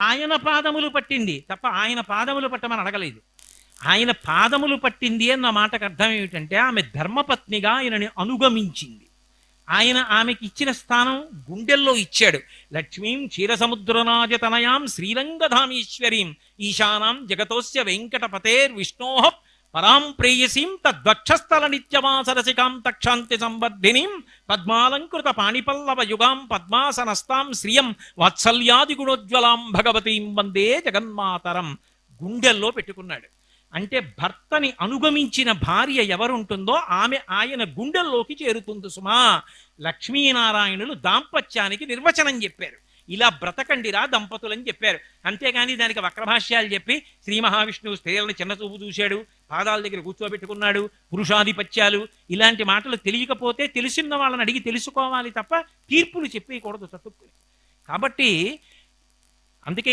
ఆయన పాదములు పట్టింది తప్ప ఆయన పాదములు పట్టమని అడగలేదు. ఆయన పాదములు పట్టింది అన్న మాటకు అర్థం ఏమిటంటే ఆమె ధర్మపత్నిగా ఆయనని అనుగమించింది. ఆయన ఆమెకి ఇచ్చిన స్థానం గుండెల్లో ఇచ్చాడు. లక్ష్మీం క్షీరసముద్రనాజతనయాం శ్రీరంగధామీశ్వరీం ఈశానాం జగతోస్య వెంకటపతేర్ విష్ణోః పరాం ప్రేయసీం తద్వక్షస్థల నిత్యమాసరసికాం తక్షాంతి సంవర్ధినీం పద్మాలంకృత పాణిపల్లవ యుగాం పద్మాసనస్తాం శ్రియం వాత్సల్యాది గుణోజ్వలాం భగవతీం వందే జగన్మాతరం గుండెల్లో పెట్టుకున్నాడు. అంటే భర్తని అనుగమించిన భార్య ఎవరుంటుందో ఆమె ఆయన గుండెల్లోకి చేరుతుంది సుమా. లక్ష్మీనారాయణులు దాంపత్యానికి నిర్వచనం చెప్పారు. ఇలా బ్రతకండిరా దంపతులని చెప్పారు. అంతేగాని దానికి వక్రభాష్యాలు చెప్పి శ్రీ మహావిష్ణువు స్త్రీలను చిన్నచూపు చూశాడు, పాదాల దగ్గర కూర్చోబెట్టుకున్నాడు, పురుషాధిపత్యాలు ఇలాంటి మాటలు తెలియకపోతే తెలిసిన వాళ్ళని అడిగి తెలుసుకోవాలి తప్ప తీర్పులు చెప్పేయకూడదు చతుక్కుని. కాబట్టి అందుకే